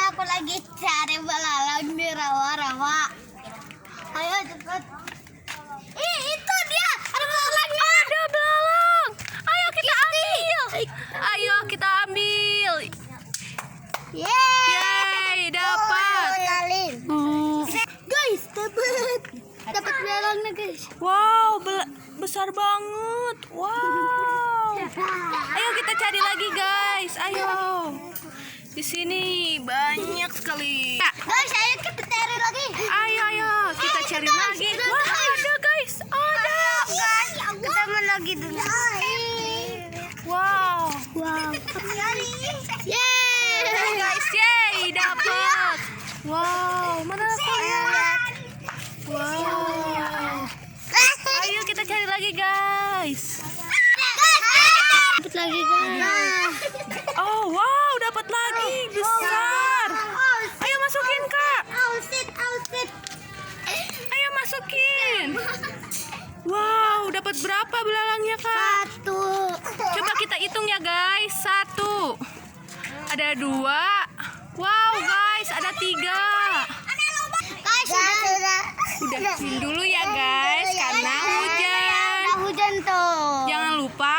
aku lagi cari belalang di rawa-rawa. Ayo cepet. Ih, itu dia. Ada belalangnya. Ada belalang. Ayo kita ambil. Ayo kita ambil. Yeay, dapat. Guys, dapat belalangnya, guys. Wow, besar banget. Wow. Ayo kita cari lagi, guys. Ayo. Di sini banyak sekali. Guys, ayo kita cari lagi. Ayo kita cari lagi. Wah, ada, guys. Ada. Guys, kita mau lagi dulu. Wow. Yeay. Guys, yeay, dapat. Wow, mana letaknya? Wow. Ayo kita cari lagi, guys. Dapat lagi, guys. Oh, wow, dapat lagi besar. Ayo masukin, Kak. Ayo masukin. Wow, dapat berapa belalangnya, Kak? Satu. Coba kita hitung ya, guys. 1. Ada 2. Wow, guys, ada 3. Guys, sudah. Udahin dulu ya, guys, karena hujan. Hujan tuh. Jangan lupa